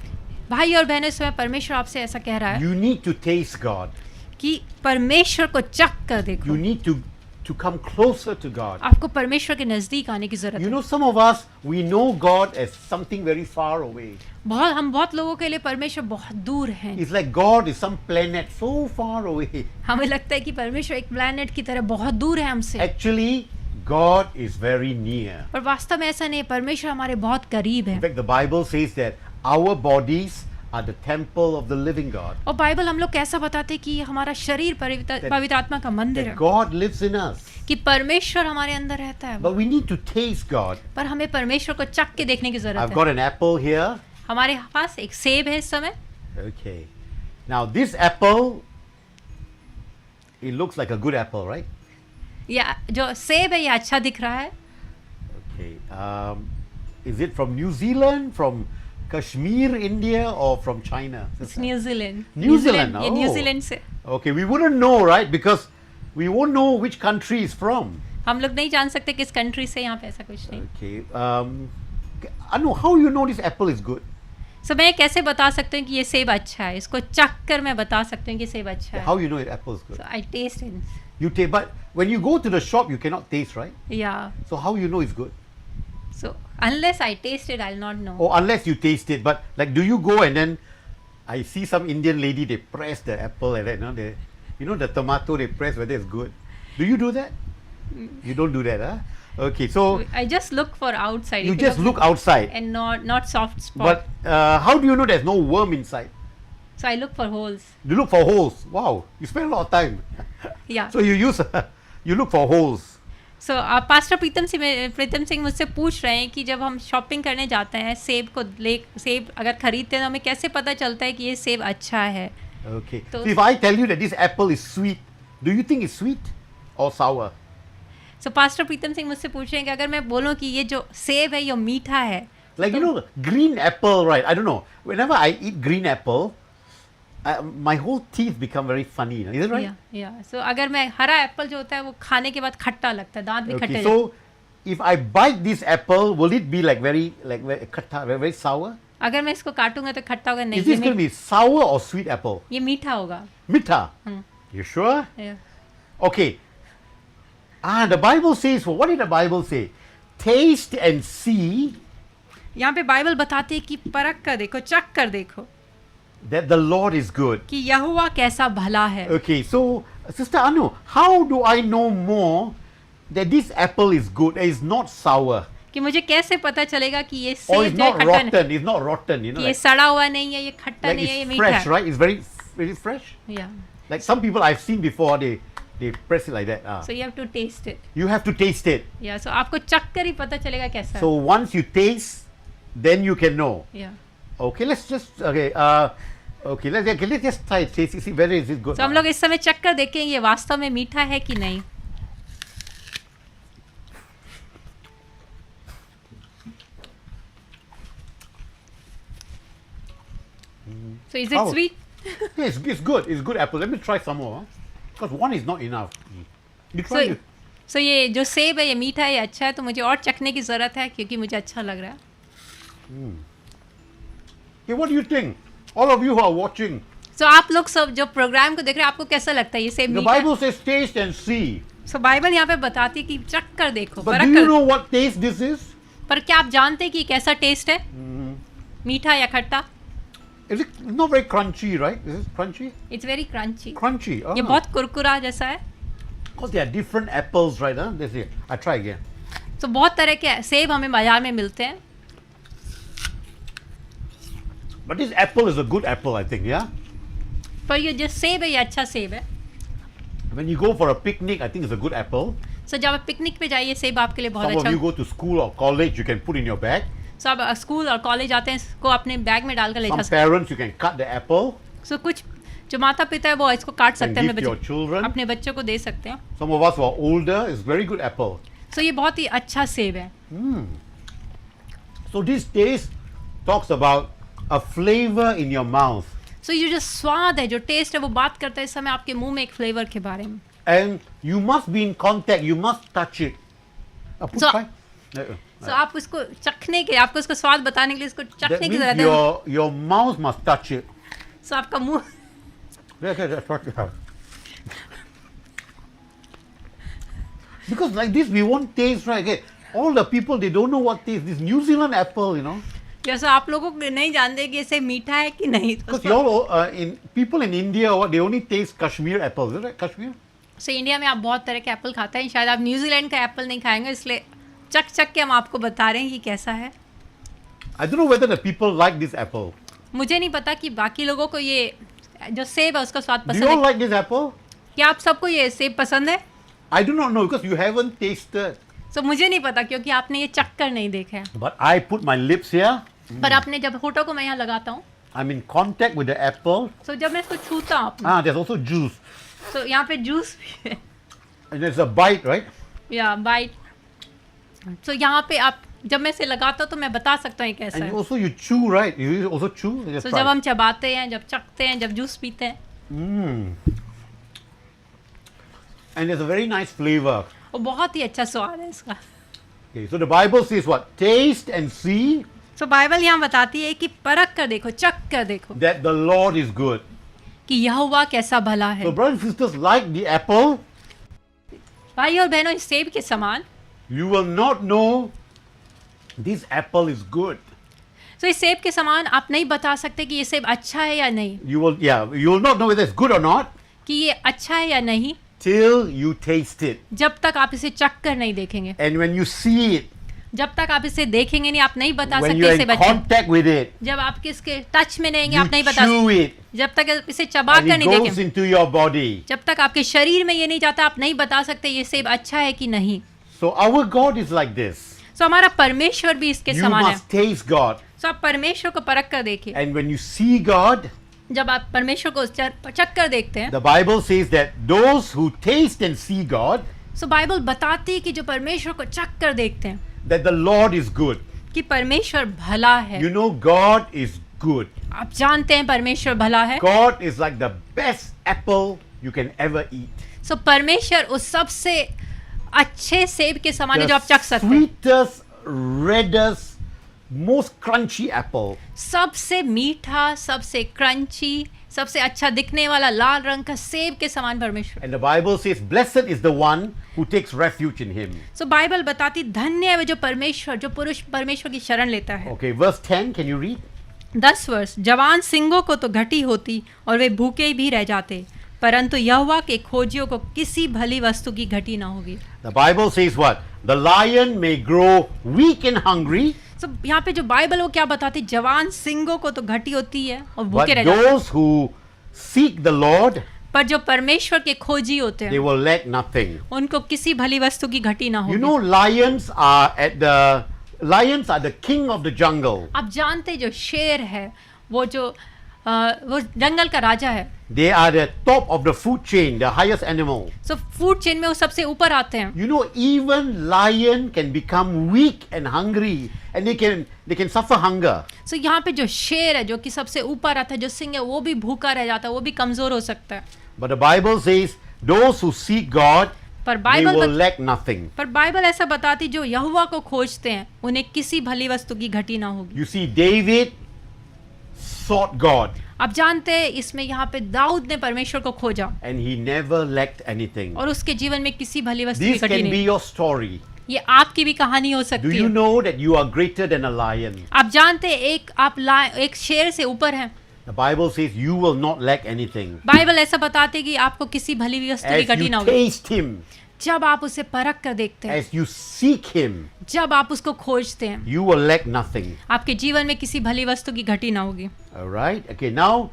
भाई और बहनों, इस समय परमेश्वर आपसे ऐसा कह रहा है you need to taste God. कि परमेश्वर को चख कर देखो। You need to come closer to God. आपको परमेश्वर के नजदीक आने की जरूरत You है। know, some of us, we know God as something very far away. बहुत लोगों के लिए परमेश्वर बहुत दूर है। It's like God is some planet so far away. हमें लगता है कि परमेश्वर एक प्लैनेट की तरह बहुत दूर है हमसे, Actually, God is very near. पर वास्तव में ऐसा नहीं है। परमेश्वर हमारे बहुत करीब In है। fact, the Bible says that our bodies are the temple of the living God. और बाइबल हम लोग कैसा बताते हैं कि हमारा शरीर पवित्र आत्मा का मंदिर That है, God lives in us. कि परमेश्वर हमारे अंदर रहता है। But we need to taste God. पर हमें परमेश्वर को चख के देखने की I've जरूरत है। got an apple here. हमारे पास एक सेब है इस समय। Okay. Now this apple, it looks like a good apple, right? या जो सेब है ये अच्छा दिख रहा है। Okay. Is it from New Zealand, from Kashmir, India, or from China? New Zealand. New Zealand, ये oh. न्यूजीलैंड से। Okay, we wouldn't know, right? Because we won't know which country is from. हम लोग नहीं जान सकते किस कंट्री से, यहाँ पे ऐसा कुछ नहीं। Okay. Anu, how you know this apple is good? सो मैं कैसे बता सकती हूँ कि ये सेब अच्छा है? इसको चख कर मैं बता सकती हूँ कि सेब अच्छा है. How you know it apple is good? So I taste it. You taste, but when you go to the shop, you cannot taste, right? Yeah. So how you know it's good? So unless I taste it, I'll not know. Or unless you taste it, but like, do you go and then I see some Indian lady, they press the apple and then the tomato they press whether it's good. Do you do that? You don't do that, huh? Okay, so I just look for outside. you if it just looks look outside, and not soft spot. but how do you know there's no worm inside? So I look for holes. You look for holes. Wow, you spend a lot of time. Yeah. So you look for holes. So pastor Pritam Singh मुझसे पूछ रहे हैं कि जब हम shopping करने जाते हैं सेब अगर खरीदते हैं तो हमें कैसे पता चलता है कि ये सेब अच्छा है. Okay. So- So if I tell you that this apple is sweet, do you think it's sweet or sour? So pastor Pritam Singh मुझसे पूछ रहे हैं कि अगर मैं बोलूँ कि ये जो सेब है ये मीठा है. Like, green apple, right? I don't know. Whenever I eat green apple, my whole teeth become very funny. Is it right? या सो अगर मैं हरा एप्पल जो होता है वो खाने के बाद खट्टा लगता है, दांत भी खट्टे Okay. लगते हैं. So if I bite this apple, will it be like very khatta, very sour? अगर मैं इसको काटूंगा तो खट्टा होगा. Is नहीं, this going to be sour or sweet apple? ये मीठा होगा. Mitha. You sure? Yeah. Okay. The Bible says, what did the Bible say? Taste and see यहाँ पे बाइबल बताती है कि परख कर देखो, चख कर देखो that the Lord is good. कि यहोवा कैसा भला है. Okay, so Sister Anu, how do I know more that this apple is good, is not sour, कि मुझे कैसे पता चलेगा कि ये or सेब it's जो है not खट्टा नहीं, rotten? It's not rotten, कि ये like सड़ा हुआ नहीं है, ये खट्टा नहीं है, ये it's मीठा fresh, है. right? It's very, very fresh. Yeah. Like some people I've seen before, they press it like that. So you have to taste it. You have to taste it. Yeah. So आपको चख कर ही पता चलेगा कैसा So once you taste, then you can know. है. Yeah. Okay, let's just let's just try it. See whether is it good. So हम लोग इस समय चख कर देखेंगे ये वास्तव में मीठा है कि नहीं. So is it Oh. sweet? Yeah, it's good. It's good apple. Let me try some more. Because one is not enough. You try it. So ये जो सेब है ये मीठा है, ये अच्छा है, तो मुझे और चखने की ज़रूरत है क्योंकि मुझे अच्छा लग रहा है. Okay, what do you think? All of you who are watching, So आप लोग सब जो प्रोग्राम को देख रहे हैं आपको कैसा लगता है ये सेब the मीठा है? Bible says taste and see. So Bible यहाँ पे बताती है कि चख कर देखो, But परख do you कर. know what taste this is? पर क्या आप जानते हैं कि कैसा टेस्ट है? मीठा या खट्टा? Is it not very crunchy, right? Is it crunchy? It's very crunchy. Crunchy. Oh. ये बहुत कुरकुरा जैसा है. Because there are different apples, right? Huh? Let's see. I try again. तो बहुत तरह के सेब हमें बाजार में मिलते हैं. But this apple is a good apple, I think, yeah? पर ये जो सेब है ये अच्छा सेब है. When you go for a picnic, I think it's a good apple. सो जब आप पिकनिक पे जाइए सेब आपके लिए बहुत Some of अच्छा. you go to school or college, you can put in your bag. सो आप स्कूल और कॉलेज आते हैं इसको अपने बैग में डालकर ले जा Some सकते हैं. parents, you can cut the apple सो कुछ जो माता पिता है वो इसको काट and सकते हैं give to your children. अपने बच्चों को दे सकते हैं. Some of us who are older, it's very good apple. सो ये बहुत ही अच्छा सेब है. So this taste talks about a flavor in your mouth. सो ये जो स्वाद है जो टेस्ट है वो बात करता है इस समय आपके मुंह में एक फ्लेवर के बारे में. And you must be in contact, you must touch it. So- try. सो आप उसको चखने के आपको उसको स्वाद बताने के लिए इसको That चखने की means जरूरत है. your mouth must touch it. सो आपका मुंह That's what you have. Because like this, we won't taste right. Okay, all the people, they don't know what taste. This New Zealand apple, you know. जैसा आप लोगों को नहीं जानते कि इसे मीठा है कि नहीं. Because people in India, they only taste Kashmir apples. Is it right? Kashmir? So India में आप बहुत तरह के एप्पल खाते हैं, शायद आप न्यूजीलैंड का एप्पल नहीं खाएंगे, इसलिए चख के हम आपको बता रहे हैं कि कैसा है. I don't know whether the people like this apple. मुझे नहीं पता कि बाकी लोगों को ये जो सेब है उसका स्वाद Do पसंद you all है. like this apple? क्या आप सबको ये सेब पसंद है? I do not know because you haven't tasted. सो मुझे नहीं पता क्योंकि आपने ये चख कर नहीं देखा है. But I put my lips here. पर आपने जब होठों को मैं यहाँ लगाता हूँ, I'm in contact with the apple. सो जब मैं इसको छूता हूँ, There's also juice. तो यहाँ पे जूस भी है And there's a bite, right? या बाइट. सो यहाँ पे आप जब मैं इसे लगाता हूँ तो मैं बता सकता हूँ ये कैसा And है. also you chew, right? You also chew. Just so try. जब हम चबाते हैं, जब चखते हैं, जब जूस पीते हैं, And there's a very nice flavor. वो बहुत ही अच्छा स्वाद है इसका. Okay, so the Bible says what? Taste and see तो बाइबल यहाँ बताती है कि परख कर देखो, चख कर देखो that the Lord is good. कि यहोवा कैसा भला है। So brothers and sisters, like the apple, भाई और बहनों, इस सेब के समान, you will not know this apple is good. तो इस सेब के समान आप नहीं बता सकते कि ये सेब अच्छा है या नहीं, You will not know whether it's good or not कि ये अच्छा है या नहीं, till you taste it. जब तक आप इसे चख कर नहीं देखेंगे। And when you see it, जब तक आप इसे देखेंगे नहीं, आप नहीं बता when सकते you're इसे in बच्चे। contact with it, जब आप किसके टच में रहेंगे, you आप नहीं बता chew सकते। it, जब तक इसे चबा and कर it नहीं goes देखेंगे, into your body. जब तक आपके शरीर में ये नहीं जाता, आप नहीं बता सकते ये सेब अच्छा है कि नहीं। So our God is like this. सो हमारा परमेश्वर भी इसके You समान है। must taste God. सो आप परमेश्वर को परख कर देखिए। And when you see God, जब आप परमेश्वर को चख कर देखते हैं, the Bible says that those who taste and see God, so Bible बताती है कि जो परमेश्वर को चख कर देखते हैं that the Lord is good. कि परमेश्वर भला है। You know, God is good. आप जानते हैं परमेश्वर भला है। God is like the best apple you can ever eat. सो परमेश्वर उस सबसे अच्छे सेब के समान है जो आप The चख सकते हैं। sweetest, reddest, most crunchy apple. सबसे मीठा, सबसे क्रंची, सबसे अच्छा दिखने वाला लाल रंग का सेब के समान परमेश्वर। And the Bible says, blessed is the one who takes refuge in him. So Bible बताती धन्य है वो जो परमेश्वर, जो पुरुष परमेश्वर की शरण लेता है। Okay, verse 10, can you read? 10 वर्ष, जवान सिंगों को तो घटी होती और वे भूखे भी रह जाते, परंतु यहोवा के खोजियों को किसी भली वस्तु की घटी ना होगी। The Bible says what? The lion may grow weak and hungry, सो यहाँ पे जो बाइबल वो क्या बताती, जवान सिंगों को तो घटी होती है और but भूखे रह जाते, those who seek the Lord, पर जो परमेश्वर के खोजी होते they हैं will lack nothing. उनको किसी भली वस्तु की घटी ना You होगी। know, lions are the king of the jungle. आप जानते जो शेर है वो जंगल का राजा है। They are the top of the food chain, the highest animal. So food chain में वो सबसे ऊपर आते हैं। You know, even lion can become weak and hungry, and they can suffer hunger. सो यहाँ पे जो शेर है जो कि सबसे ऊपर आता है, जो सिंह है, वो भी भूखा रह जाता है, वो भी कमजोर हो सकता है। But the Bible says, those who seek God, पर they Bible will lack nothing. पर बाइबल ऐसा बताती जो यहोवा को खोजते हैं उन्हें किसी भली वस्तु की घटी ना होगी। You see, David sought God, आप जानते हैं इसमें यहाँ पे दाऊद ने परमेश्वर को खोजा and he never lacked anything. और उसके जीवन में किसी भली वस्तु की This घटी can be नहीं। your story. ये आपकी भी कहानी हो Do सकती you है। know that you are greater than a lion? आप जानते हैं एक शेर से ऊपर है। The Bible says you will not lack anything. Bible ऐसा बताते हैं कि आपको किसी भली वस्तु की As घटी you ना होगी। taste him, जब आप उसे परख कर देखते हैं, as you seek him, जब आप उसको खोजते हैं, you will lack nothing. आपके जीवन में किसी भली वस्तु की घटी ना होगी। All right. Okay. Now,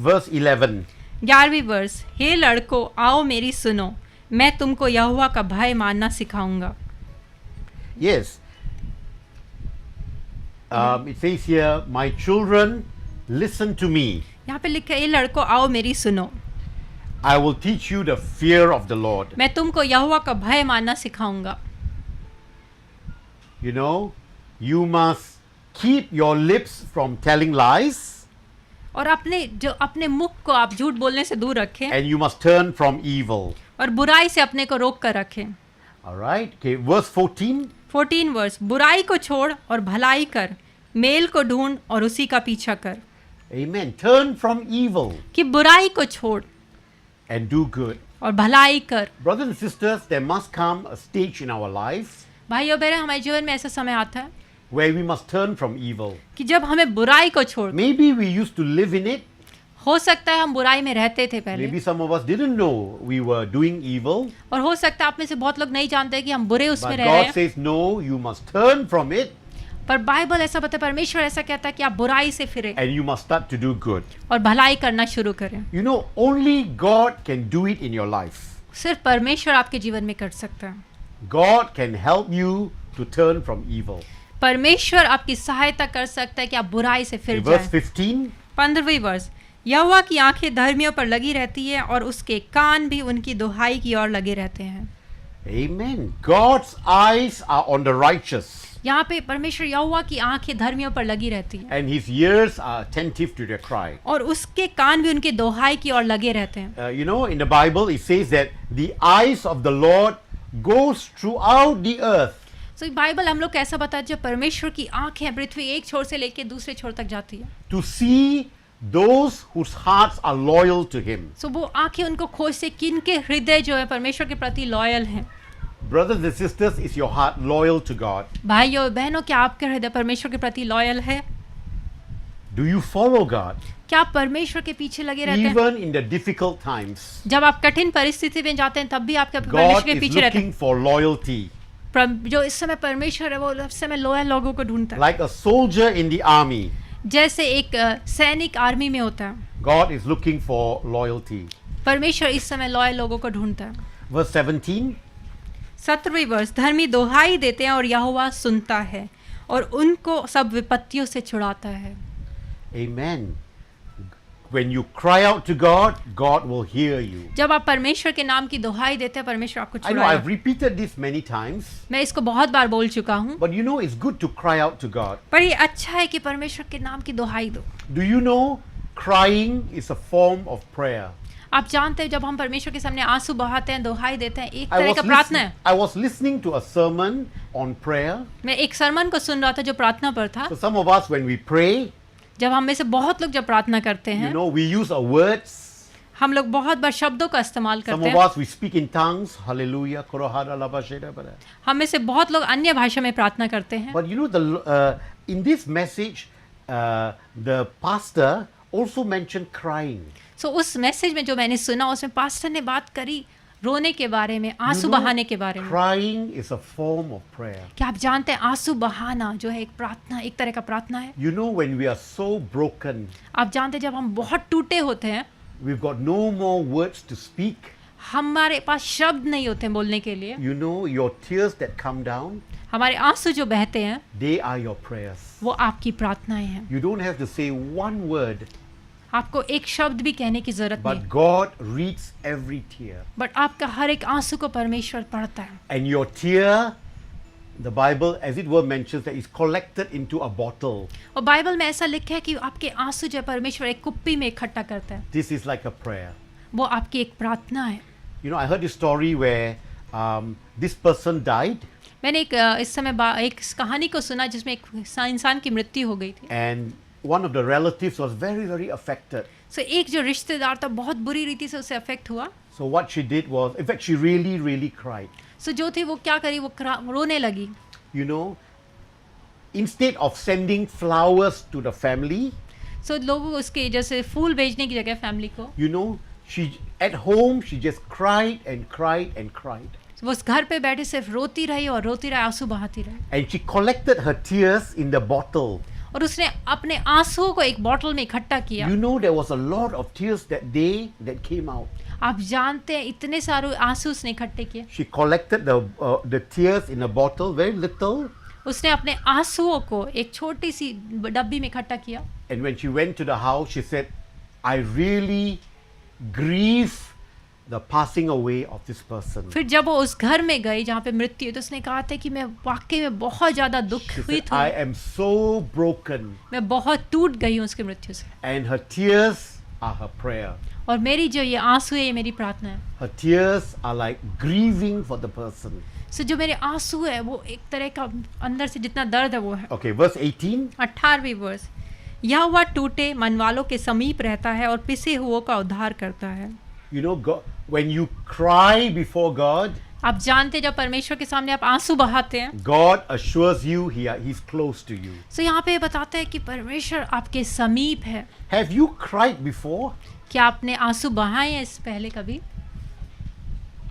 verse 11. 11वीं वर्ष, हे लड़कों आओ मेरी सुनो, मैं तुमको यहोवा का भय मानना सिखाऊंगा। Yes. It says here, my children, listen to me. यहाँ पे लिखा है, हे लड़कों आओ मेरी सुनो, I will teach you the fear of the Lord. मैं तुमको यहोवा का भय मानना सिखाऊंगा। You know, you must keep your lips from telling lies, और अपने मुख को आप झूठ बोलने से दूर रखें and you must turn from evil. और बुराई से अपने को रोक कर रखें। All right. Okay. Verse 14. 14 वर्ष, बुराई को छोड़ और भलाई कर, मेल को ढूंढ और उसी का पीछा कर। Amen. Turn from evil कि बुराई को छोड़ and do good. और भलाई कर। Brothers and sisters, there must come a stage in our lives भाइयों बहनों, हमारे जीवन में ऐसा समय आता है where we must turn from evil. कि जब हमें बुराई को छोड़, Maybe we used to live in it. हो सकता है हम बुराई में रहते थे पहले, Maybe some of us didn't know we were doing evil. और हो सकता है आप में से बहुत लोग नहीं जानते कि हम बुरे उसमें But रह रहे God हैं। says, no, you must turn from it पर बाइबल ऐसा बताता है, परमेश्वर ऐसा कहता है कि आप बुराई से फिरे and you must start to do good. और भलाई करना शुरू करें। You know, only God can do it in your life. सिर्फ परमेश्वर आपके जीवन में कर सकता है। God can help you to turn from evil. परमेश्वर आपकी सहायता कर सकता है कि आप बुराई से फिर Verse जाएं। 15. 15वीं वर्ष, यहोवा की आंखें धर्मियों पर लगी रहती है और उसके कान भी उनकी दुहाई की ओर लगे रहते हैं। Amen. God's eyes are on the righteous यहाँ पे परमेश्वर यहोवा की आंखें धर्मियों पर लगी रहती है and his ears are attentive to their cry. और उसके कान भी उनके दोहाई की ओर लगे रहते हैं। You know, in the Bible it says that the eyes of the Lord goes throughout the earth. So Bible हम लोग कैसा बताता है, जब परमेश्वर की आंखें पृथ्वी एक छोर से लेके दूसरे छोर तक जाती है, to see those whose hearts are loyal to Him. सो वो आंखें उनको खोजते किन के हृदय जो है परमेश्वर के प्रति लॉयल हैं। Brothers and sisters, is your heart loyal to God? भाइयों और बहनों, क्या आपके हृदय परमेश्वर के प्रति लॉयल है? Do you follow God क्या आप परमेश्वर के पीछे लगे रहते हैं? even in the difficult times? जब आप कठिन परिस्थिति में जाते हैं तब भी आपके God परमेश्वर के is पीछे रहते looking for loyalty. हैं। जो इस समय परमेश्वर है वो उस समय लॉयल लोगों को ढूंढता है, Like a soldier in the army, जैसे एक सैनिक आर्मी में होता है। God is looking for loyalty. परमेश्वर इस समय लॉयल लोगों को ढूंढता है। Verse 17. 17वीं वर्ष, धर्मी दोहाई देते हैं और यहोवा सुनता है और उनको सब विपत्तियों से छुड़ाता है। Amen. When you cry out to God, God will hear you. जब आप परमेश्वर के नाम की दोहाई देते हैं, परमेश्वर आपको I know I've छुड़ाएगा। repeated this many times, मैं इसको बहुत बार बोल चुका हूँ, but you know it's good to cry out to God. पर ये अच्छा है कि परमेश्वर के नाम की दोहाई दो। Do you know crying is a form of prayer? आप जानते हैं जब हम परमेश्वर के सामने आंसू बहाते हैं, दोहाई देते हैं, एक I तरह was, का प्रार्थना है। I was listening to a sermon on prayer. मैं एक सरमन को सुन रहा था जो प्रार्थना पर था। So some of us, when we pray, जब हम में से बहुत लोग जब प्रार्थना करते you हैं, know, we use our words. हम लोग बहुत बार शब्दों का इस्तेमाल Some करते of हैं। us, we speak in tongues. Hallelujah. Korohara labasheda bara. हम में से बहुत लोग अन्य भाषा में प्रार्थना करते हैं। But you know, in this message, the pastor also mentioned crying. सो उस मैसेज में जो मैंने सुना उसमें पास्टर ने बात करी रोने के बारे में, You आंसू know, बहाने के बारे में। crying is a form of prayer. क्या आप जानते हैं आंसू बहाना जो है एक प्रार्थना, एक तरह का प्रार्थना है। You know, when we are so broken, आप जानते हैं जब हम बहुत टूटे होते हैं, we've got no more words to speak. हमारे पास शब्द नहीं होते हैं बोलने के लिए, You know, your tears that come down, हमारे आंसू जो बहते हैं they are your prayers. वो आपकी प्रार्थनाएं हैं। You don't have to say one word, आपको एक शब्द भी कहने की जरूरत but नहीं, God reads every tear. But आपका हर एक आंसू को परमेश्वर पढ़ता है। And your tear, the Bible, as it were, mentions that it's collected into a bottle. और बाइबल में ऐसा लिखा है कि आपके आंसू जो है परमेश्वर एक कुप्पी में इकट्ठा करता है, This is like a prayer. वो आपकी एक प्रार्थना है। You know, I heard a story where this person died, मैंने एक इस समय एक कहानी को सुना जिसमें एक इंसान की मृत्यु हो गई थी। and one of the relatives was very, very affected. सो एक जो रिश्तेदार था बहुत बुरी रीति से उससे अफेक्ट हुआ। So what she did was, in fact, she really, really cried. सो जो थी वो क्या करी, वो रोने लगी। You know, instead of sending flowers to the family, सो लोगों को उसके जैसे फूल भेजने की जगह फैमिली को, you know, she at home she just cried and cried and cried. वो उस घर पे बैठे सिर्फ रोती रही और रोती रही, आंसू बहाती रही। And she collected her tears in the bottle. और उसने अपने आंसुओं को एक बॉटल में इकट्ठा किया। You know, there was a lot of tears that day that came out. आप जानते हैं इतने सारे आंसू उसने इकट्ठे किए। She collected the tears in a bottle, very little. उसने अपने आंसुओं को एक छोटी सी डब्बी में इकट्ठा किया। And when she went to the house, she said, I really grieve the passing away of this person. फिर जब वो उस घर में गई जहाँ पे मृत्यु, तो उसने कहा था कि मैं वाकई में बहुत ज्यादा She दुखित said, I हूँ, am so broken. मैं बहुत टूट गई हूँ उसकी मृत्यु से, And her tears are her prayer. और मेरी जो ये आंसू है ये मेरी प्रार्थना है। Her tears are like grieving for the person. सो जो मेरे आंसू है वो एक तरह का अंदर से जितना दर्द है वो है। Okay, verse 18. 18वीं वर्ष, यहोवा टूटे मन वालों के समीप रहता है और पिसे हुओं का उद्धार करता है। You know, God, when you cry before God, आप जानते हैं जब परमेश्वर के सामने आप आंसू बहाते हैं, God assures you He's close to you. सो यहाँ पे बताता है कि परमेश्वर आपके समीप है। Have you cried before? क्या आपने आंसू बहाए हैं इस पहले कभी?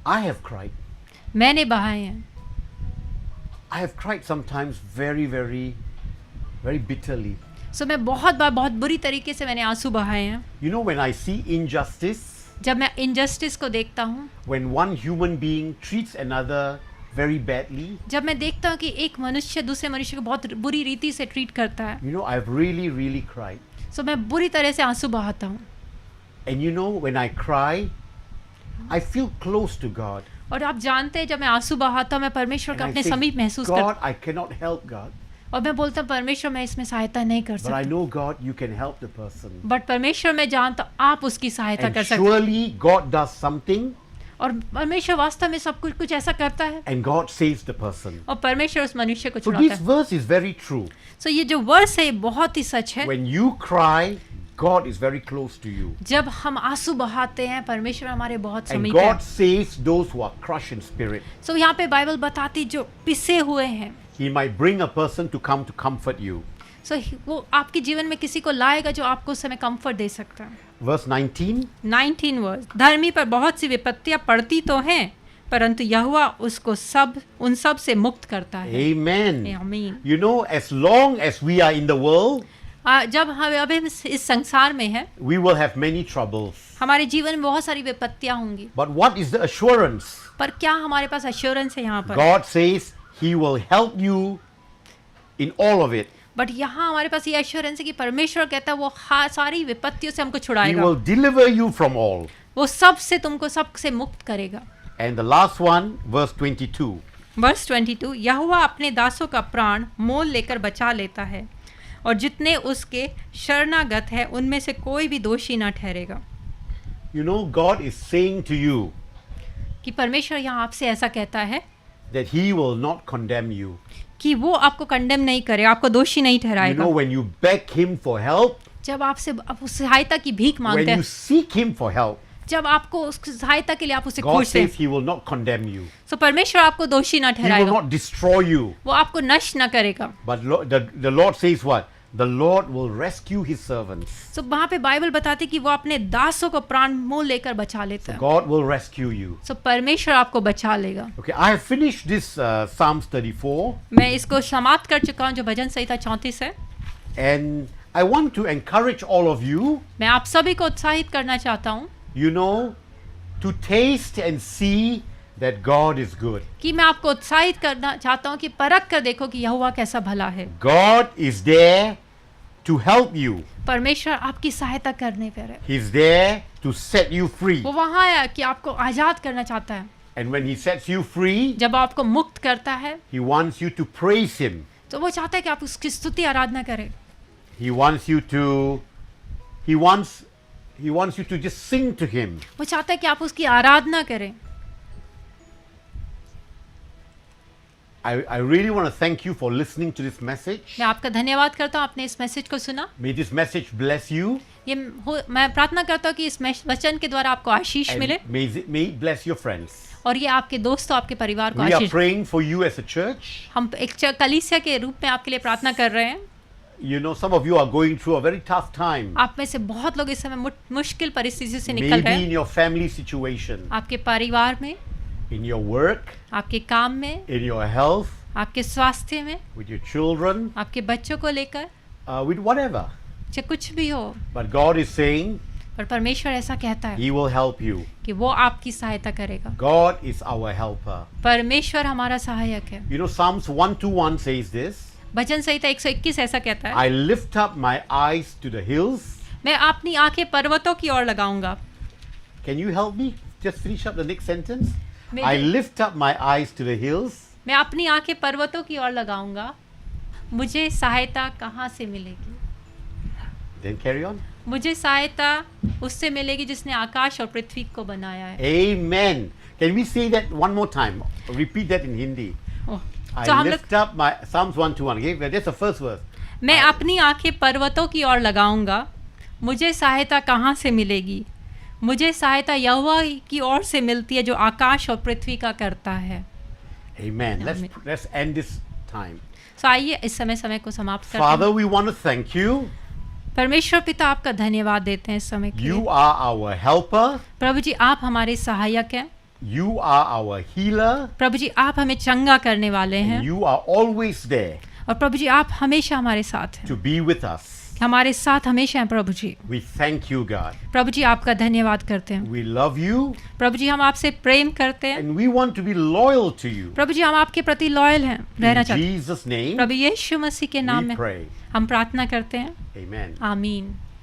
I have cried. मैंने बहाए हैं। I have cried sometimes very, very, very bitterly. सो मैं बहुत बार बहुत बुरी तरीके से मैंने आंसू बहाए हैं। You know, when I see injustice, जब मैं इनजस्टिस को देखता हूँ, when one human being treats another very badly, जब मैं देखता हूँ कि एक मनुष्य दूसरे मनुष्य को बहुत बुरी रीति से ट्रीट करता है, you know, I've really, really cried. सो मैं बुरी तरह से आंसू बहाता हूँ। And you know, when I cry, I feel close to God. और आप जानते हैं जब मैं आंसू बहाता हूँ मैं परमेश्वर And को I अपने say, समीप महसूस God, करता I cannot help God. और मैं बोलता हूँ परमेश्वर मैं इसमें सहायता नहीं कर But I सकता, know, God, you can help the person. But परमेश्वर मैं जानता हूँ आप उसकी सहायता And कर सकते हैं। surely God does something और परमेश्वर वास्तव में सब कुछ ऐसा करता है and God saves the person. और परमेश्वर उस मनुष्य को So छुड़ाता this है। verse is very true. So ये जो वर्स है ये बहुत ही सच है। When you cry, God is very close to you. जब हम आंसू बहाते हैं परमेश्वर हमारे बहुत And समीप है। God saves those who are crushed in spirit. So यहाँ पे बाइबल बताती जो पिसे हुए हैं, He might bring a person to come to comfort you. so वो आपके जीवन में किसी को लाएगा जो आपको उस समय कंफर्ट दे सकता है। Verse 19. 19 वर्स, धर्मी पर बहुत सी विपत्तियां पड़ती तो हैं, परंतु यहोवा उसको उन सब से मुक्त करता है। Amen. आमीन। You know, as long as we are in the world, जब हम अभी इस संसार में हैं, we will have many troubles. हमारे जीवन में बहुत सारी विपत्तियां होंगी, But what is the assurance? पर क्या हमारे पास एश्योरेंस है यहाँ पर? God says He will help you in all of it. But यहाँ हमारे पास ये एश्योरेंस है कि परमेश्वर कहता है वो सारी विपत्तियों से हमको He छुड़ाएगा, will deliver you from all. वो सब से तुमको सबसे मुक्त करेगा। And the last one, verse 22. Verse 22, यहोवा अपने दासों का प्राण मोल लेकर बचा लेता है और जितने उसके शरणागत है उनमें से कोई भी दोषी ना ठहरेगा। You know, God is saying to you कि परमेश्वर यहाँ आपसे ऐसा कहता है that He will not condemn you. कि वो आपको कंडेम नहीं करे, आपको दोषी नहीं You ठहराएगा। know, when you beg Him for help, जब आपसे आप सहायता की भीख when मांगते you हैं, seek Him for help, जब आपको उस सहायता के लिए आप उसे God खोजते says हैं, He will not condemn you. तो परमेश्वर आपको दोषी ना He will ठहराएगा, not destroy you. वो आपको नष्ट ना करेगा। But the Lord says what? The Lord will rescue His servants. तो वहाँ पे बाइबल बताती कि वो अपने दासों को प्राण मोल लेकर बचा लेता है। God will rescue you. तो परमेश्वर आपको बचा लेगा। Okay, I have finished this Psalms 34, मैं इसको समाप्त कर चुका हूँ जो भजन संहिता 34 है। and I want to encourage all of you, मैं आप सभी को उत्साहित करना चाहता हूँ you know, to taste and see that God is good. कि मैं आपको उत्साहित करना चाहता हूँ कि परख कर देखो कि यहोवा कैसा भला है। God is there to help you. परमेश्वर आपकी सहायता करने पर है, He's there to set you free. वो वहाँ है कि आपको आजाद करना चाहता है। And when He sets you free, जब आपको मुक्त करता है He wants you to praise Him. तो वो चाहता है कि आप उसकी स्तुति आराधना करें। He wants you to, He wants you to just sing to Him. वो चाहता है कि आप उसकी आराधना करें। I really want to thank you for listening to this message. मैं आपका धन्यवाद करता हूँ आपने इस मैसेज को सुना। May this message bless you मैं प्रार्थना करता हूँ कि इस वचन के द्वारा आपको आशीष मिले and may it bless your friends. और ये आपके दोस्तों आपके परिवार को We are Ashish. praying for you as a church. हम एक कलीसिया के रूप में आपके लिए प्रार्थना कर रहे हैं। You know, some of you are going through a very tough time. आप में से बहुत लोग इस समय मुश्किल परिस्थिति से निकल Maybe रहे in हैं, your family situation, आपके परिवार में, in your work, आपके काम में, in your health, आपके स्वास्थ्य में, with your children, आपके बच्चों को लेकर, with whatever. चाहे कुछ भी हो, But God is saying पर परमेश्वर ऐसा कहता है He will help you. कि वो आपकी सहायता करेगा। God is our helper. परमेश्वर हमारा सहायक है। You know, Psalms 121 says this. भजन संहिता 121 ऐसा कहता है, I lift up my eyes to the hills. मैं अपनी आंखें पर्वतों की ओर लगाऊंगा। Can you help me? Just finish up the next sentence. Maybe. I lift up my eyes to the hills. मैं अपनी आंखें पर्वतों की ओर लगाऊंगा, मुझे सहायता कहाँ से मिलेगी? Then carry on. मुझे सहायता उससे मिलेगी जिसने आकाश और पृथ्वी को बनाया है। Amen. Can we say that one more time? Repeat that in Hindi. Oh, I तो हम लोग, lift up my Psalms 121. Okay, that's the first verse. मैं अपनी आंखें पर्वतों की ओर लगाऊंगा, मुझे सहायता कहाँ से मिलेगी? मुझे सहायता यहोवा की ओर से मिलती है जो आकाश और पृथ्वी का करता है। Amen. Amen. Let's end this time. तो आइए इस समय को समाप्त करते Father, हैं। we want to thank you. परमेश्वर पिता आपका धन्यवाद देते हैं इस समय के You लिए। are our helper. प्रभु जी आप हमारे सहायक हैं। You are our healer. प्रभु जी आप हमें चंगा करने वाले हैं And you are always there और प्रभु जी आप हमेशा हमारे साथ हैं, to be with us. हमारे साथ हमेशा हैं प्रभु जी। We thank you, God. प्रभु जी आपका धन्यवाद करते हैं। We love you प्रभु जी हम आपसे प्रेम करते हैं। and we want to be loyal to you. प्रभु जी हम आपके प्रति लॉयल हैं, रहना In चाहते हैं। Jesus' name, प्रभु यीशु मसीह के नाम we में pray. हम प्रार्थना करते हैं। Amen. आमीन।